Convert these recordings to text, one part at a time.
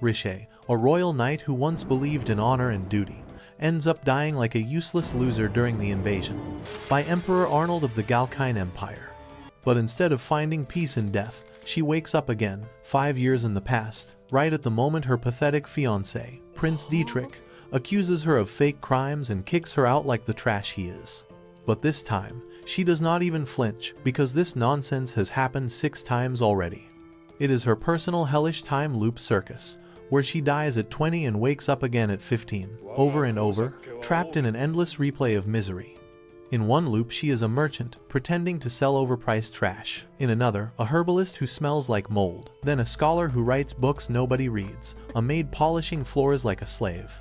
Rishi, a royal knight who once believed in honor and duty, ends up dying like a useless loser during the invasion by Emperor Arnold of the Galkine Empire. But instead of finding peace in death, she wakes up again, 5 years in the past, right at the moment her pathetic fiancé, Prince Dietrich, accuses her of fake crimes and kicks her out like the trash he is. But this time, she does not even flinch, because this nonsense has happened 6 times already. It is her personal hellish time loop circus, where she dies at 20 and wakes up again at 15, over and over, trapped in an endless replay of misery. In one loop she is a merchant, pretending to sell overpriced trash. In another, a herbalist who smells like mold. Then a scholar who writes books nobody reads. A maid polishing floors like a slave.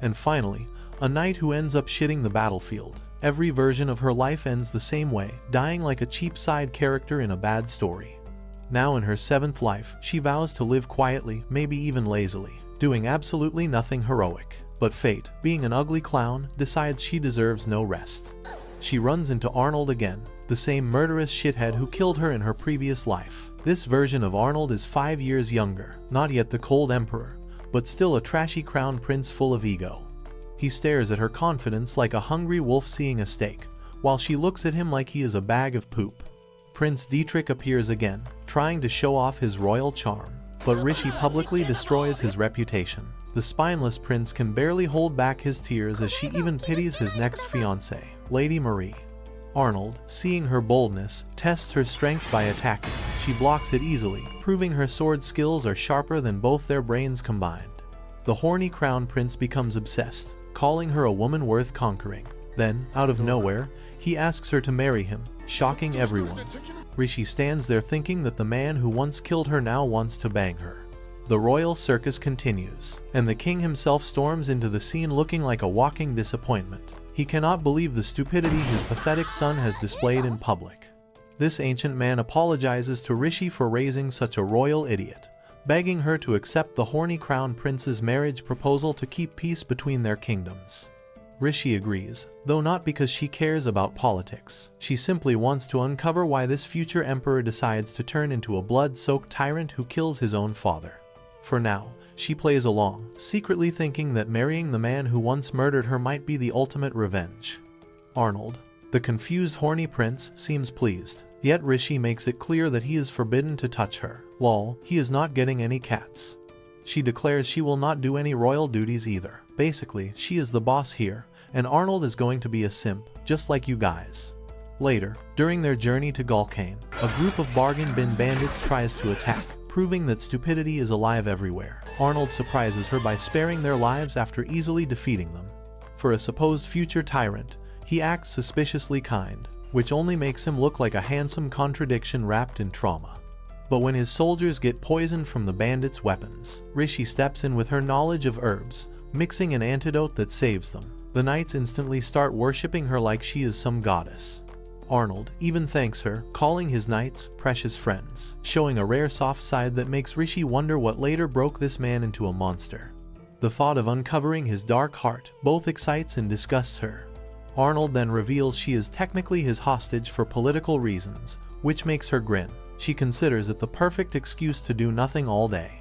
And finally, a knight who ends up shitting the battlefield. Every version of her life ends the same way, dying like a cheap side character in a bad story. Now in her 7th life, she vows to live quietly, maybe even lazily, doing absolutely nothing heroic. But fate, being an ugly clown, decides she deserves no rest. She runs into Arnold again, the same murderous shithead who killed her in her previous life. This version of Arnold is 5 years younger, not yet the cold emperor, but still a trashy crown prince full of ego. He stares at her confidence like a hungry wolf seeing a steak, while she looks at him like he is a bag of poop. Prince Dietrich appears again, trying to show off his royal charm, but Rishi publicly destroys his reputation. The spineless prince can barely hold back his tears as she even pities his next fiancée, Lady Marie. Arnold, seeing her boldness, tests her strength by attacking. She blocks it easily, proving her sword skills are sharper than both their brains combined. The horny crown prince becomes obsessed, calling her a woman worth conquering. Then, out of nowhere, he asks her to marry him, shocking everyone. Rishi stands there thinking that the man who once killed her now wants to bang her. The royal circus continues, and the king himself storms into the scene looking like a walking disappointment. He cannot believe the stupidity his pathetic son has displayed in public. This ancient man apologizes to Rishi for raising such a royal idiot, begging her to accept the horny crown prince's marriage proposal to keep peace between their kingdoms. Rishi agrees, though not because she cares about politics. She simply wants to uncover why this future emperor decides to turn into a blood-soaked tyrant who kills his own father. For now, she plays along, secretly thinking that marrying the man who once murdered her might be the ultimate revenge. Arnold, the confused horny prince, seems pleased, yet Rishi makes it clear that he is forbidden to touch her. Lol, he is not getting any cats. She declares she will not do any royal duties either. Basically, she is the boss here, and Arnold is going to be a simp, just like you guys. Later, during their journey to Galkane, a group of bargain bin bandits tries to attack, proving that stupidity is alive everywhere. Arnold surprises her by sparing their lives after easily defeating them. For a supposed future tyrant, he acts suspiciously kind, which only makes him look like a handsome contradiction wrapped in trauma. But when his soldiers get poisoned from the bandits' weapons, Rishi steps in with her knowledge of herbs, mixing an antidote that saves them. The knights instantly start worshipping her like she is some goddess. Arnold even thanks her, calling his knights precious friends, showing a rare soft side that makes Rishi wonder what later broke this man into a monster. The thought of uncovering his dark heart both excites and disgusts her. Arnold then reveals she is technically his hostage for political reasons, which makes her grin. She considers it the perfect excuse to do nothing all day.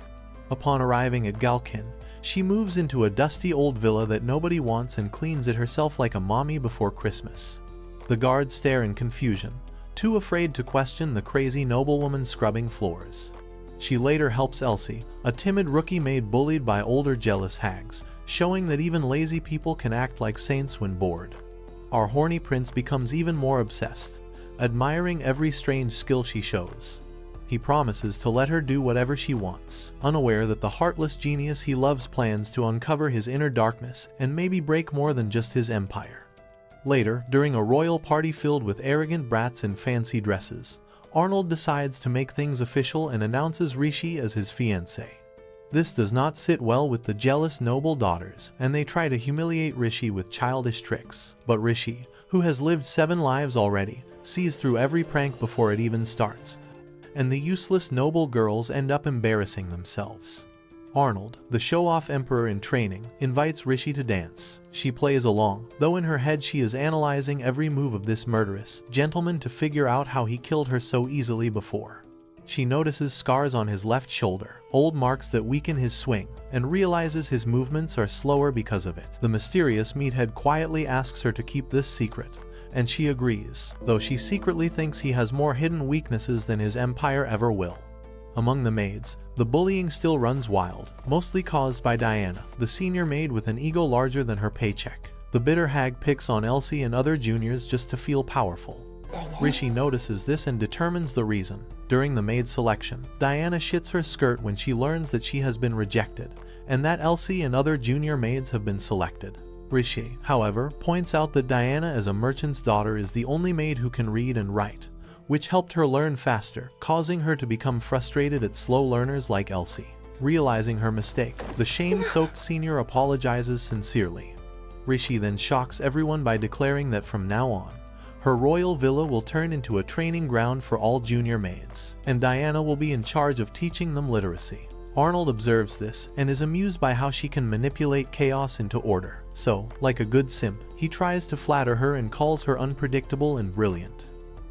Upon arriving at Galkine, she moves into a dusty old villa that nobody wants and cleans it herself like a mommy before Christmas. The guards stare in confusion, too afraid to question the crazy noblewoman scrubbing floors. She later helps Elsie, a timid rookie maid bullied by older jealous hags, showing that even lazy people can act like saints when bored. Our horny prince becomes even more obsessed, admiring every strange skill she shows. He promises to let her do whatever she wants, unaware that the heartless genius he loves plans to uncover his inner darkness and maybe break more than just his empire. Later, during a royal party filled with arrogant brats in fancy dresses, Arnold decides to make things official and announces Rishi as his fiancé. This does not sit well with the jealous noble daughters, and they try to humiliate Rishi with childish tricks. But Rishi, who has lived 7 lives already, sees through every prank before it even starts, and the useless noble girls end up embarrassing themselves. Arnold, the show-off emperor in training, invites Rishi to dance. She plays along, though in her head she is analyzing every move of this murderous gentleman to figure out how he killed her so easily before. She notices scars on his left shoulder, old marks that weaken his swing, and realizes his movements are slower because of it. The mysterious meathead quietly asks her to keep this secret, and she agrees, though she secretly thinks he has more hidden weaknesses than his empire ever will. Among the maids, the bullying still runs wild, mostly caused by Diana, the senior maid with an ego larger than her paycheck. The bitter hag picks on Elsie and other juniors just to feel powerful. Rishi notices this and determines the reason. During the maid selection, Diana shits her skirt when she learns that she has been rejected, and that Elsie and other junior maids have been selected. Rishi, however, points out that Diana as a merchant's daughter is the only maid who can read and write, which helped her learn faster, causing her to become frustrated at slow learners like Elsie. Realizing her mistake, the shame-soaked senior apologizes sincerely. Rishi then shocks everyone by declaring that from now on, her royal villa will turn into a training ground for all junior maids, and Diana will be in charge of teaching them literacy. Arnold observes this and is amused by how she can manipulate chaos into order. So, like a good simp, he tries to flatter her and calls her unpredictable and brilliant.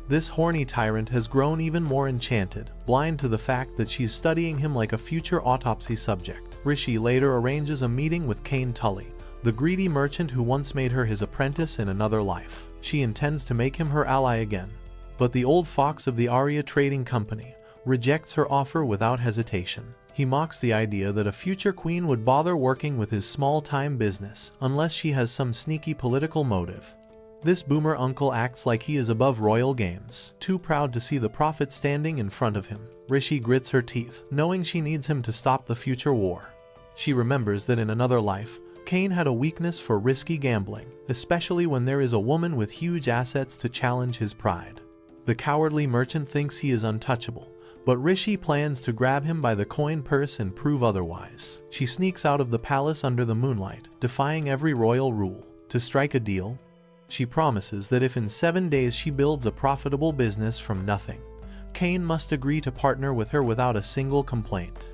This horny tyrant has grown even more enchanted, blind to the fact that she's studying him like a future autopsy subject. Rishi later arranges a meeting with Kane Tully, the greedy merchant who once made her his apprentice in another life. She intends to make him her ally again. But the old fox of the Arya Trading Company rejects her offer without hesitation. He mocks the idea that a future queen would bother working with his small-time business unless she has some sneaky political motive. This boomer uncle acts like he is above royal games, too proud to see the prophet standing in front of him. Rishi grits her teeth, knowing she needs him to stop the future war. She remembers that in another life, Kane had a weakness for risky gambling, especially when there is a woman with huge assets to challenge his pride. The cowardly merchant thinks he is untouchable, but Rishi plans to grab him by the coin purse and prove otherwise. She sneaks out of the palace under the moonlight, defying every royal rule. To strike a deal, she promises that if in 7 days she builds a profitable business from nothing, Kane must agree to partner with her without a single complaint.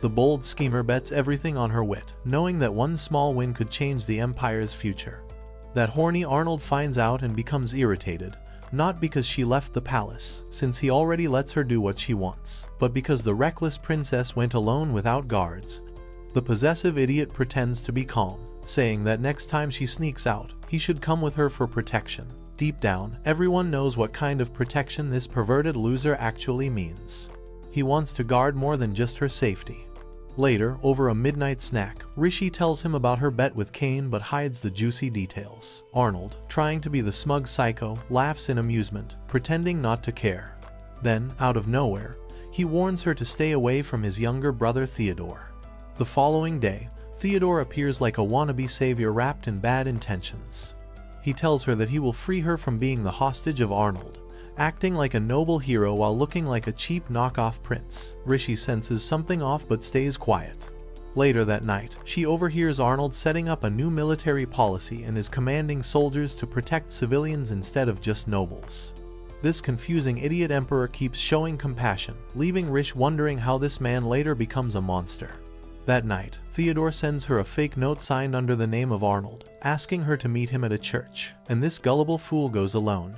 The bold schemer bets everything on her wit, knowing that one small win could change the Empire's future. That horny Arnold finds out and becomes irritated, not because she left the palace, since he already lets her do what she wants, but because the reckless princess went alone without guards. The possessive idiot pretends to be calm, saying that next time she sneaks out, he should come with her for protection. Deep down, everyone knows what kind of protection this perverted loser actually means. He wants to guard more than just her safety. Later, over a midnight snack, Rishi tells him about her bet with Kane but hides the juicy details. Arnold, trying to be the smug psycho, laughs in amusement, pretending not to care. Then, out of nowhere, he warns her to stay away from his younger brother Theodore. The following day, Theodore appears like a wannabe savior wrapped in bad intentions. He tells her that he will free her from being the hostage of Arnold, acting like a noble hero while looking like a cheap knockoff prince. Rishi senses something off but stays quiet. Later that night, she overhears Arnold setting up a new military policy and is commanding soldiers to protect civilians instead of just nobles. This confusing idiot emperor keeps showing compassion, leaving Rish wondering how this man later becomes a monster. That night, Theodore sends her a fake note signed under the name of Arnold, asking her to meet him at a church, and this gullible fool goes alone.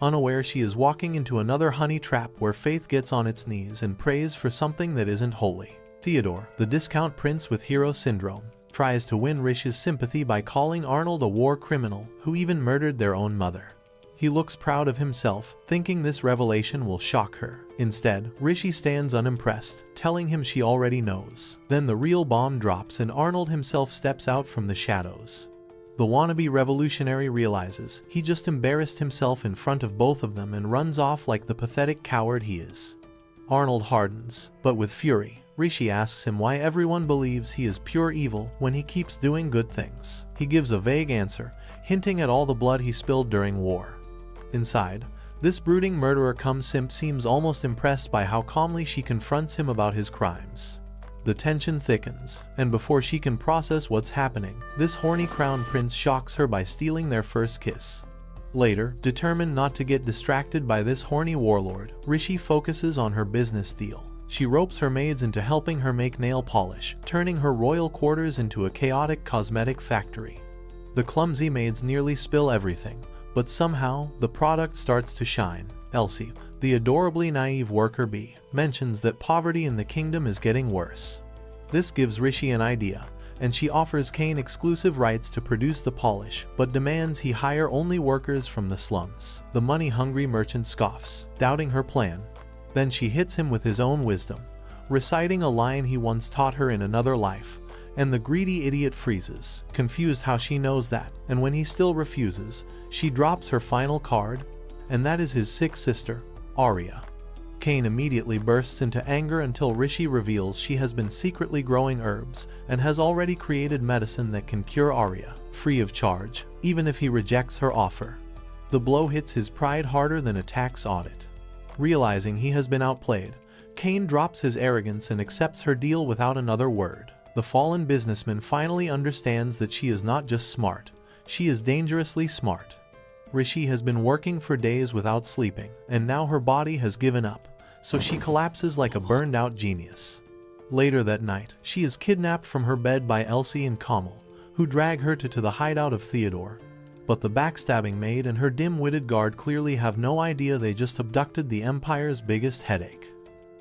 Unaware she is walking into another honey trap where Faith gets on its knees and prays for something that isn't holy. Theodore, the discount prince with hero syndrome, tries to win Rish's sympathy by calling Arnold a war criminal who even murdered their own mother. He looks proud of himself, thinking this revelation will shock her. Instead, Rishi stands unimpressed, telling him she already knows. Then the real bomb drops and Arnold himself steps out from the shadows. The wannabe revolutionary realizes he just embarrassed himself in front of both of them and runs off like the pathetic coward he is. Arnold hardens, but with fury. Rishi asks him why everyone believes he is pure evil when he keeps doing good things. He gives a vague answer, hinting at all the blood he spilled during war. Inside, this brooding murderer cum simp seems almost impressed by how calmly she confronts him about his crimes. The tension thickens, and before she can process what's happening, this horny crown prince shocks her by stealing their first kiss. Later, determined not to get distracted by this horny warlord, Rishi focuses on her business deal. She ropes her maids into helping her make nail polish, turning her royal quarters into a chaotic cosmetic factory. The clumsy maids nearly spill everything, but somehow, the product starts to shine. Elsie, the adorably naive worker bee, mentions that poverty in the kingdom is getting worse. This gives Rishi an idea, and she offers Kane exclusive rights to produce the polish, but demands he hire only workers from the slums. The money-hungry merchant scoffs, doubting her plan. Then she hits him with his own wisdom, reciting a line he once taught her in another life, and the greedy idiot freezes, confused how she knows that, and when he still refuses, she drops her final card, and that is his sick sister, Arya. Kane immediately bursts into anger until Rishi reveals she has been secretly growing herbs and has already created medicine that can cure Arya, free of charge, even if he rejects her offer. The blow hits his pride harder than a tax audit. Realizing he has been outplayed, Kane drops his arrogance and accepts her deal without another word. The fallen businessman finally understands that she is not just smart, she is dangerously smart. Rishi has been working for days without sleeping, and now her body has given up, so she collapses like a burned-out genius. Later that night, she is kidnapped from her bed by Elsie and Kamal, who drag her to the hideout of Theodore. But the backstabbing maid and her dim-witted guard clearly have no idea they just abducted the Empire's biggest headache.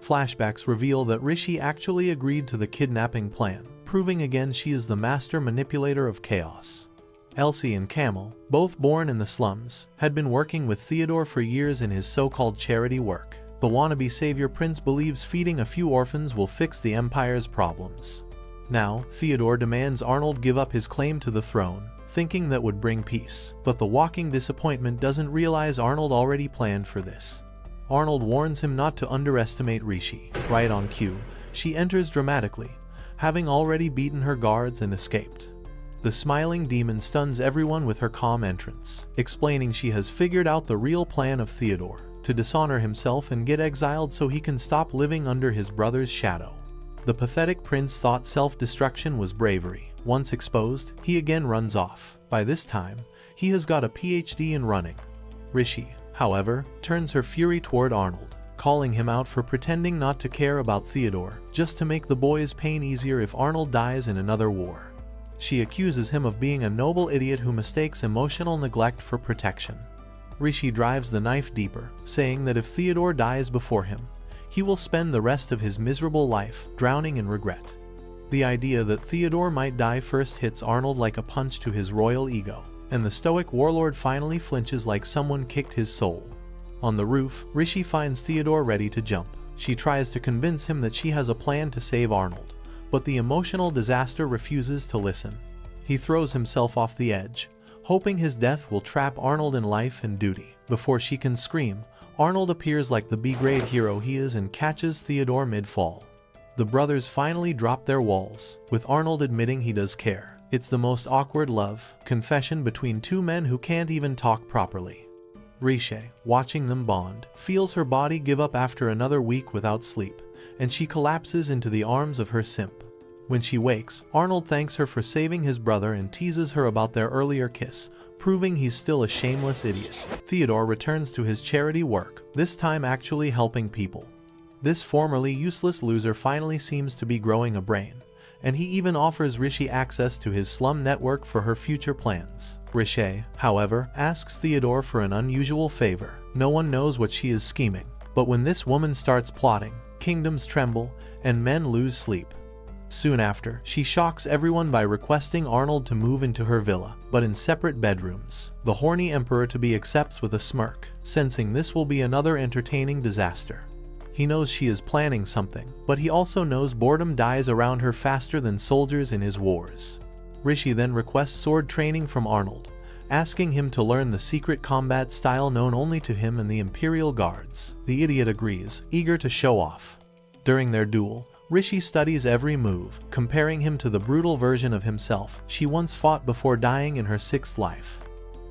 Flashbacks reveal that Rishi actually agreed to the kidnapping plan, proving again she is the master manipulator of chaos. Elsie and Kamal, both born in the slums, had been working with Theodore for years in his so-called charity work. The wannabe savior prince believes feeding a few orphans will fix the Empire's problems. Now, Theodore demands Arnold give up his claim to the throne, thinking that would bring peace. But the walking disappointment doesn't realize Arnold already planned for this. Arnold warns him not to underestimate Rishi. Right on cue, she enters dramatically, having already beaten her guards and escaped. The smiling demon stuns everyone with her calm entrance, explaining she has figured out the real plan of Theodore, to dishonor himself and get exiled so he can stop living under his brother's shadow. The pathetic prince thought self-destruction was bravery. Once exposed, he again runs off. By this time, he has got a PhD in running. Rishi, however, turns her fury toward Arnold, calling him out for pretending not to care about Theodore, just to make the boy's pain easier if Arnold dies in another war. She accuses him of being a noble idiot who mistakes emotional neglect for protection. Rishi drives the knife deeper, saying that if Theodore dies before him, he will spend the rest of his miserable life drowning in regret. The idea that Theodore might die first hits Arnold like a punch to his royal ego, and the stoic warlord finally flinches like someone kicked his soul. On the roof, Rishi finds Theodore ready to jump. She tries to convince him that she has a plan to save Arnold, but the emotional disaster refuses to listen. He throws himself off the edge, hoping his death will trap Arnold in life and duty. Before she can scream, Arnold appears like the B-grade hero he is and catches Theodore mid-fall. The brothers finally drop their walls, with Arnold admitting he does care. It's the most awkward love confession between two men who can't even talk properly. Rishi, watching them bond, feels her body give up after another week without sleep, and she collapses into the arms of her simp. When she wakes, Arnold thanks her for saving his brother and teases her about their earlier kiss, proving he's still a shameless idiot. Theodore returns to his charity work, this time actually helping people. This formerly useless loser finally seems to be growing a brain, and he even offers Rishi access to his slum network for her future plans. Rishi, however, asks Theodore for an unusual favor. No one knows what she is scheming, but when this woman starts plotting, kingdoms tremble, and men lose sleep. Soon after, she shocks everyone by requesting Arnold to move into her villa, but in separate bedrooms. The horny emperor to-be accepts with a smirk, sensing this will be another entertaining disaster. He knows she is planning something, but he also knows boredom dies around her faster than soldiers in his wars. Rishi then requests sword training from Arnold, asking him to learn the secret combat style known only to him and the Imperial Guards. The idiot agrees, eager to show off. During their duel, Rishi studies every move, comparing him to the brutal version of himself she once fought before dying in her sixth life.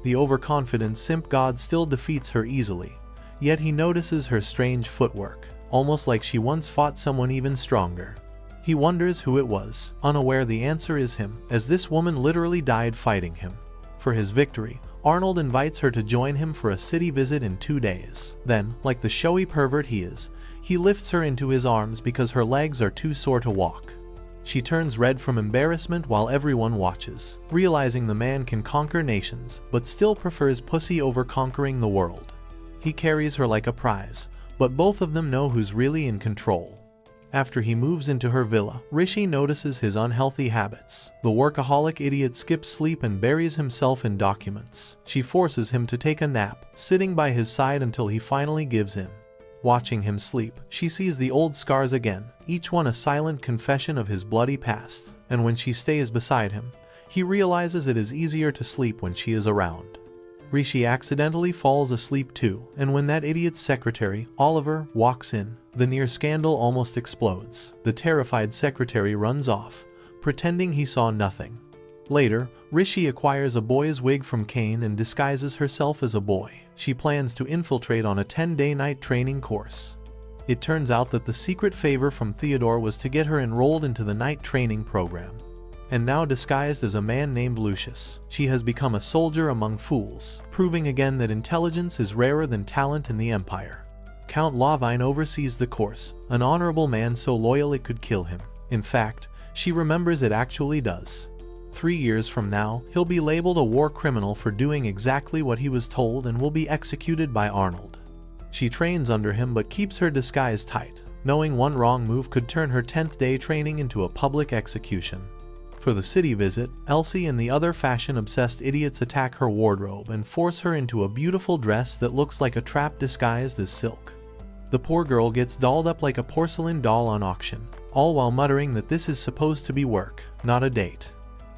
The overconfident simp god still defeats her easily, yet he notices her strange footwork, almost like she once fought someone even stronger. He wonders who it was, unaware the answer is him, as this woman literally died fighting him. For his victory, Arnold invites her to join him for a city visit in 2 days. Then, like the showy pervert he is, he lifts her into his arms because her legs are too sore to walk. She turns red from embarrassment while everyone watches, realizing the man can conquer nations, but still prefers pussy over conquering the world. He carries her like a prize, but both of them know who's really in control. After he moves into her villa, Rishi notices his unhealthy habits. The workaholic idiot skips sleep and buries himself in documents. She forces him to take a nap, sitting by his side until he finally gives in. Watching him sleep, she sees the old scars again, each one a silent confession of his bloody past. And when she stays beside him, he realizes it is easier to sleep when she is around. Rishi accidentally falls asleep too, and when that idiot's secretary, Oliver, walks in, the near scandal almost explodes. The terrified secretary runs off, pretending he saw nothing. Later, Rishi acquires a boy's wig from Kane and disguises herself as a boy. She plans to infiltrate on a 10-day night training course. It turns out that the secret favor from Theodore was to get her enrolled into the night training program. And now disguised as a man named Lucius, she has become a soldier among fools, proving again that intelligence is rarer than talent in the Empire. Count Lawvine oversees the course, an honorable man so loyal it could kill him. In fact, she remembers it actually does. 3 years from now, he'll be labeled a war criminal for doing exactly what he was told and will be executed by Arnold. She trains under him but keeps her disguise tight, knowing one wrong move could turn her 10th day training into a public execution. For the city visit, Elsie and the other fashion-obsessed idiots attack her wardrobe and force her into a beautiful dress that looks like a trap disguised as silk. The poor girl gets dolled up like a porcelain doll on auction, all while muttering that this is supposed to be work, not a date.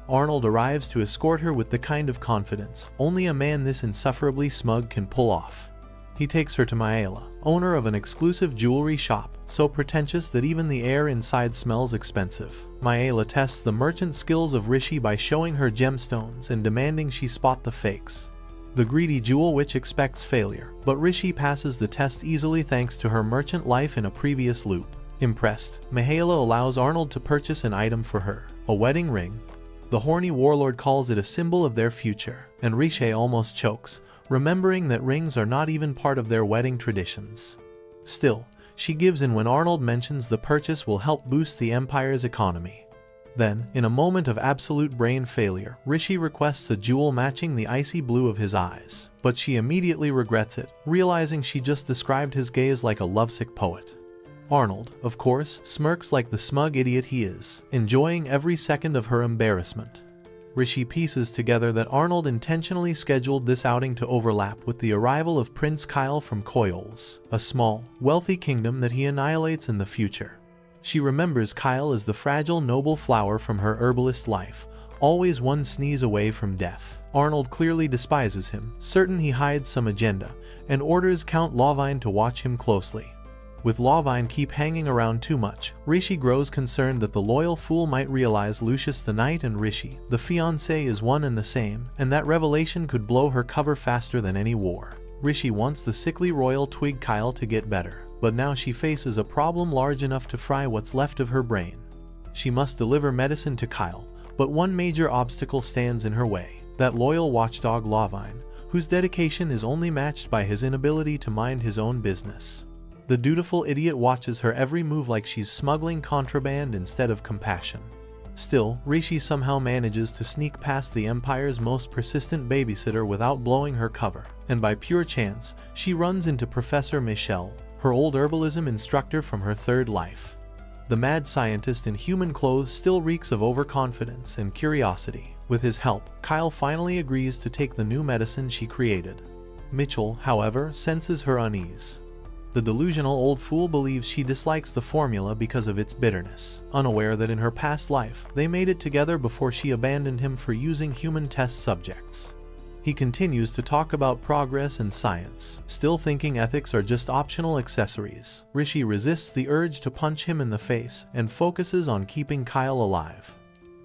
Arnold arrives to escort her with the kind of confidence only a man this insufferably smug can pull off. He takes her to Maela, owner of an exclusive jewelry shop, so pretentious that even the air inside smells expensive. Maela tests the merchant skills of Rishi by showing her gemstones and demanding she spot the fakes. The greedy jewel witch expects failure, but Rishi passes the test easily thanks to her merchant life in a previous loop. Impressed, Maela allows Arnold to purchase an item for her, a wedding ring. The horny warlord calls it a symbol of their future, and Rishi almost chokes, remembering that rings are not even part of their wedding traditions. Still, she gives in when Arnold mentions the purchase will help boost the Empire's economy. Then, in a moment of absolute brain failure, Rishi requests a jewel matching the icy blue of his eyes, but she immediately regrets it, realizing she just described his gaze like a lovesick poet. Arnold, of course, smirks like the smug idiot he is, enjoying every second of her embarrassment. Rishi pieces together that Arnold intentionally scheduled this outing to overlap with the arrival of Prince Kyle from Coyoles, a small, wealthy kingdom that he annihilates in the future. She remembers Kyle as the fragile noble flower from her herbalist life, always one sneeze away from death. Arnold clearly despises him, certain he hides some agenda, and orders Count Lawvine to watch him closely. With Lawvine keep hanging around too much, Rishi grows concerned that the loyal fool might realize Lucius the knight and Rishi, the fiancé, is one and the same, and that revelation could blow her cover faster than any war. Rishi wants the sickly royal twig Kyle to get better, but now she faces a problem large enough to fry what's left of her brain. She must deliver medicine to Kyle, but one major obstacle stands in her way, that loyal watchdog Lawvine, whose dedication is only matched by his inability to mind his own business. The dutiful idiot watches her every move like she's smuggling contraband instead of compassion. Still, Rishi somehow manages to sneak past the Empire's most persistent babysitter without blowing her cover, and by pure chance, she runs into Professor Michelle, her old herbalism instructor from her third life. The mad scientist in human clothes still reeks of overconfidence and curiosity. With his help, Kyle finally agrees to take the new medicine she created. Mitchell, however, senses her unease. The delusional old fool believes she dislikes the formula because of its bitterness, unaware that in her past life, they made it together before she abandoned him for using human test subjects. He continues to talk about progress and science, still thinking ethics are just optional accessories. Rishi resists the urge to punch him in the face and focuses on keeping Kyle alive.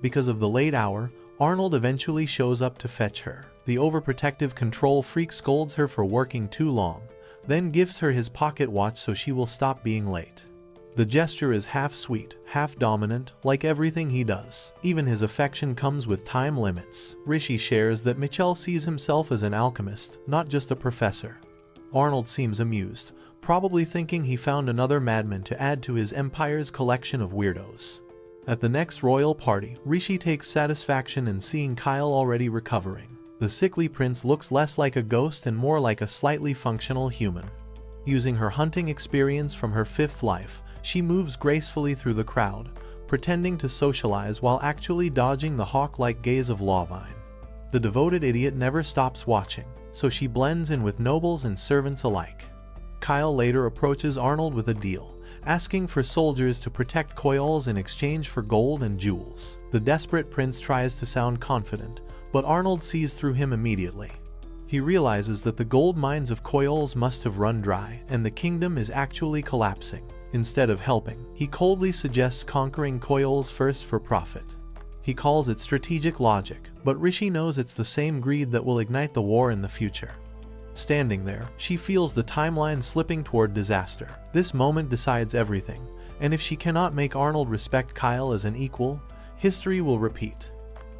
Because of the late hour, Arnold eventually shows up to fetch her. The overprotective control freak scolds her for working too long, then gives her his pocket watch so she will stop being late. The gesture is half sweet, half dominant, like everything he does. Even his affection comes with time limits. Rishi shares that Michelle sees himself as an alchemist, not just a professor. Arnold seems amused, probably thinking he found another madman to add to his empire's collection of weirdos. At the next royal party, Rishi takes satisfaction in seeing Kyle already recovering. The sickly prince looks less like a ghost and more like a slightly functional human. Using her hunting experience from her 5th life, she moves gracefully through the crowd, pretending to socialize while actually dodging the hawk-like gaze of Lawvine. The devoted idiot never stops watching, so she blends in with nobles and servants alike. Kyle later approaches Arnold with a deal, asking for soldiers to protect Coyoles in exchange for gold and jewels. The desperate prince tries to sound confident, but Arnold sees through him immediately. He realizes that the gold mines of Coyoles must have run dry, and the kingdom is actually collapsing. Instead of helping, he coldly suggests conquering Coyoles first for profit. He calls it strategic logic, but Rishi knows it's the same greed that will ignite the war in the future. Standing there, she feels the timeline slipping toward disaster. This moment decides everything, and if she cannot make Arnold respect Kyle as an equal, history will repeat.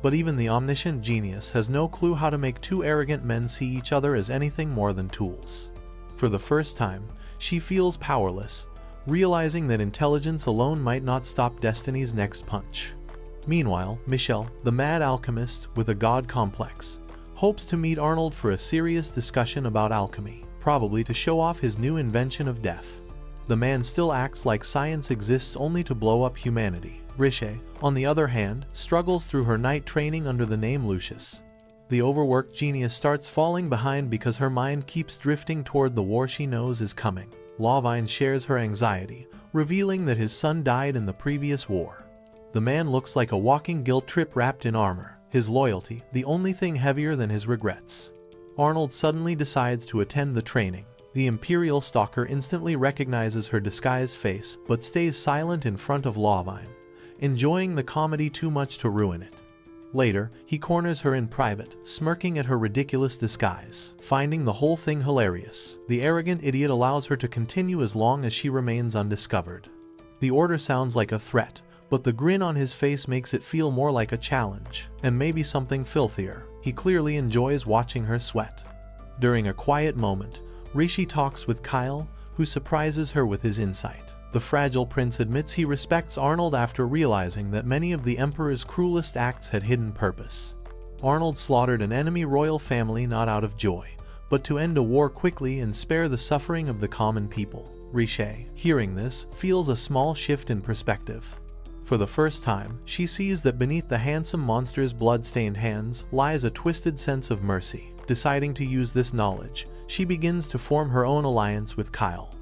But even the omniscient genius has no clue how to make two arrogant men see each other as anything more than tools. For the first time, she feels powerless, realizing that intelligence alone might not stop Destiny's next punch. Meanwhile, Michelle, the mad alchemist with a god complex, hopes to meet Arnold for a serious discussion about alchemy, probably to show off his new invention of death. The man still acts like science exists only to blow up humanity. Rishi, on the other hand, struggles through her night training under the name Lucius. The overworked genius starts falling behind because her mind keeps drifting toward the war she knows is coming. Lawvine shares her anxiety, revealing that his son died in the previous war. The man looks like a walking guilt trip wrapped in armor, his loyalty the only thing heavier than his regrets. Arnold suddenly decides to attend the training. The Imperial stalker instantly recognizes her disguised face but stays silent in front of Lawvine, enjoying the comedy too much to ruin it. Later, he corners her in private, smirking at her ridiculous disguise, finding the whole thing hilarious. The arrogant idiot allows her to continue as long as she remains undiscovered. The order sounds like a threat, but the grin on his face makes it feel more like a challenge, and maybe something filthier. He clearly enjoys watching her sweat. During a quiet moment, Rishi talks with Kyle, who surprises her with his insight. The fragile prince admits he respects Arnold after realizing that many of the Emperor's cruelest acts had hidden purpose. Arnold slaughtered an enemy royal family not out of joy, but to end a war quickly and spare the suffering of the common people. Rishi, hearing this, feels a small shift in perspective. For the first time, she sees that beneath the handsome monster's blood-stained hands lies a twisted sense of mercy. Deciding to use this knowledge, she begins to form her own alliance with Kyle.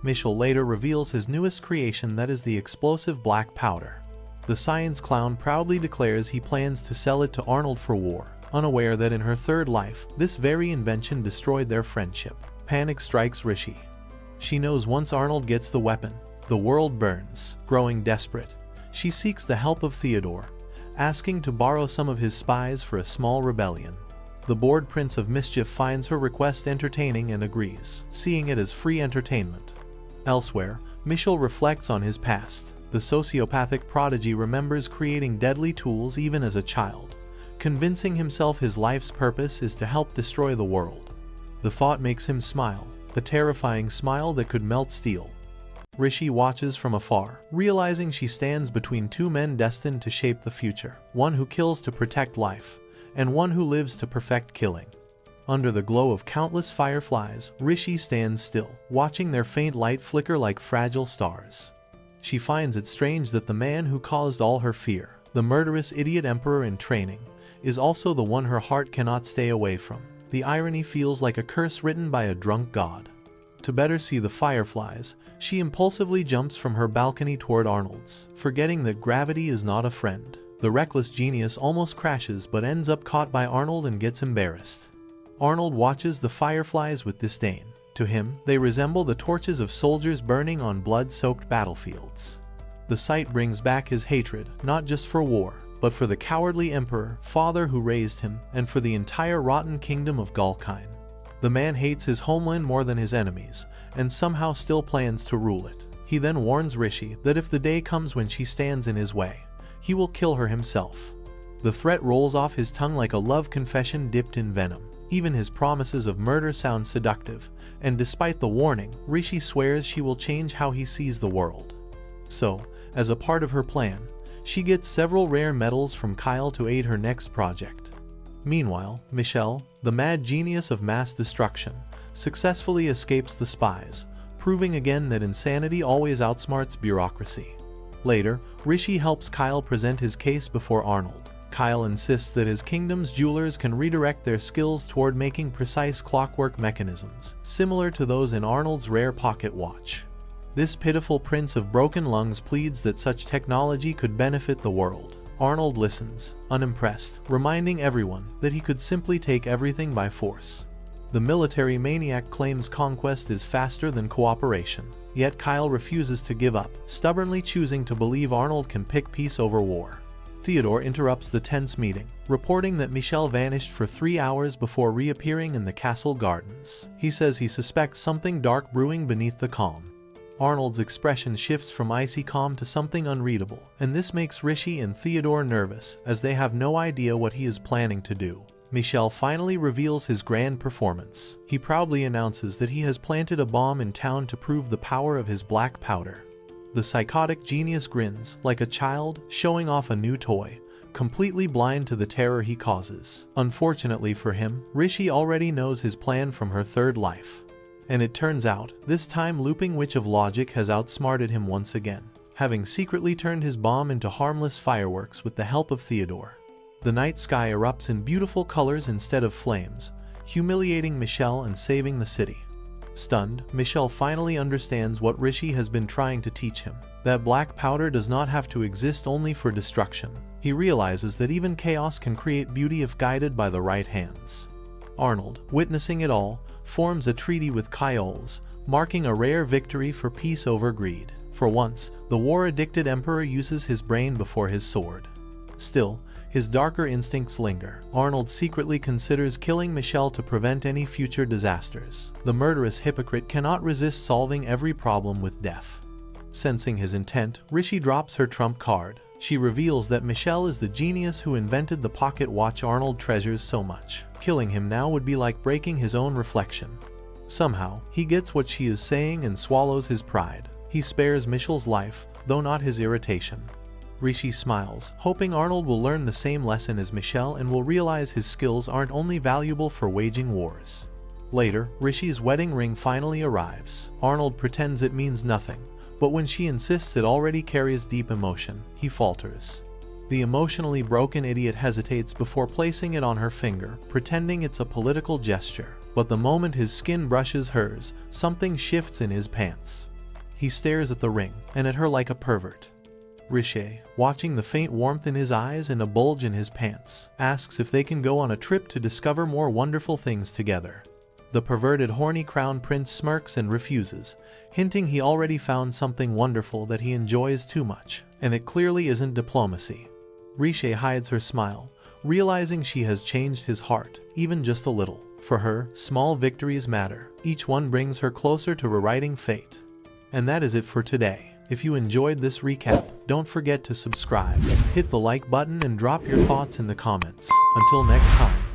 Michelle later reveals his newest creation, that is the explosive black powder. The science clown proudly declares he plans to sell it to Arnold for war, unaware that in her 3rd life, this very invention destroyed their friendship. Panic strikes Rishi. She knows once Arnold gets the weapon, the world burns. Growing desperate, she seeks the help of Theodore, asking to borrow some of his spies for a small rebellion. The bored Prince of Mischief finds her request entertaining and agrees, seeing it as free entertainment. Elsewhere, Michelle reflects on his past. The sociopathic prodigy remembers creating deadly tools even as a child, convincing himself his life's purpose is to help destroy the world. The thought makes him smile, a terrifying smile that could melt steel. Rishi watches from afar, realizing she stands between two men destined to shape the future, one who kills to protect life, and one who lives to perfect killing. Under the glow of countless fireflies, Rishi stands still, watching their faint light flicker like fragile stars. She finds it strange that the man who caused all her fear, the murderous idiot emperor in training, is also the one her heart cannot stay away from. The irony feels like a curse written by a drunk god. To better see the fireflies, she impulsively jumps from her balcony toward Arnold's, forgetting that gravity is not a friend. The reckless genius almost crashes but ends up caught by Arnold and gets embarrassed. Arnold watches the fireflies with disdain. To him, they resemble the torches of soldiers burning on blood-soaked battlefields. The sight brings back his hatred, not just for war, but for the cowardly emperor, father who raised him, and for the entire rotten kingdom of Galkine. The man hates his homeland more than his enemies, and somehow still plans to rule it. He then warns Rishi that if the day comes when she stands in his way, he will kill her himself. The threat rolls off his tongue like a love confession dipped in venom. Even his promises of murder sound seductive, and despite the warning, Rishi swears she will change how he sees the world. So, as a part of her plan, she gets several rare metals from Kyle to aid her next project. Meanwhile, Michelle, the mad genius of mass destruction, successfully escapes the spies, proving again that insanity always outsmarts bureaucracy. Later, Rishi helps Kyle present his case before Arnold. Kyle insists that his kingdom's jewelers can redirect their skills toward making precise clockwork mechanisms, similar to those in Arnold's rare pocket watch. This pitiful prince of broken lungs pleads that such technology could benefit the world. Arnold listens, unimpressed, reminding everyone that he could simply take everything by force. The military maniac claims conquest is faster than cooperation, yet Kyle refuses to give up, stubbornly choosing to believe Arnold can pick peace over war. Theodore interrupts the tense meeting, reporting that Michelle vanished for 3 hours before reappearing in the castle gardens. He says he suspects something dark brewing beneath the calm. Arnold's expression shifts from icy calm to something unreadable, and this makes Rishi and Theodore nervous, as they have no idea what he is planning to do. Michelle finally reveals his grand performance. He proudly announces that he has planted a bomb in town to prove the power of his black powder. The psychotic genius grins, like a child showing off a new toy, completely blind to the terror he causes. Unfortunately for him, Rishi already knows his plan from her third life. And it turns out, this time Looping Witch of Logic has outsmarted him once again, having secretly turned his bomb into harmless fireworks with the help of Theodore. The night sky erupts in beautiful colors instead of flames, humiliating Michelle and saving the city. Stunned, Michelle finally understands what Rishi has been trying to teach him, that black powder does not have to exist only for destruction. He realizes that even chaos can create beauty if guided by the right hands. Arnold, witnessing it all, forms a treaty with Kyols, marking a rare victory for peace over greed. For once, the war-addicted emperor uses his brain before his sword. Still, his darker instincts linger. Arnold secretly considers killing Michelle to prevent any future disasters. The murderous hypocrite cannot resist solving every problem with death. Sensing his intent, Rishi drops her trump card. She reveals that Michelle is the genius who invented the pocket watch Arnold treasures so much. Killing him now would be like breaking his own reflection. Somehow, he gets what she is saying and swallows his pride. He spares Michelle's life, though not his irritation. Rishi smiles, hoping Arnold will learn the same lesson as Michelle and will realize his skills aren't only valuable for waging wars. Later, Rishi's wedding ring finally arrives. Arnold pretends it means nothing, but when she insists it already carries deep emotion, he falters. The emotionally broken idiot hesitates before placing it on her finger, pretending it's a political gesture. But the moment his skin brushes hers, something shifts in his pants. He stares at the ring, and at her like a pervert. Rishi, watching the faint warmth in his eyes and a bulge in his pants, asks if they can go on a trip to discover more wonderful things together. The perverted horny crown prince smirks and refuses, hinting he already found something wonderful that he enjoys too much, and it clearly isn't diplomacy. Rishi hides her smile, realizing she has changed his heart, even just a little. For her, small victories matter. Each one brings her closer to rewriting fate. And that is it for today. If you enjoyed this recap, don't forget to subscribe, hit the like button and drop your thoughts in the comments. Until next time.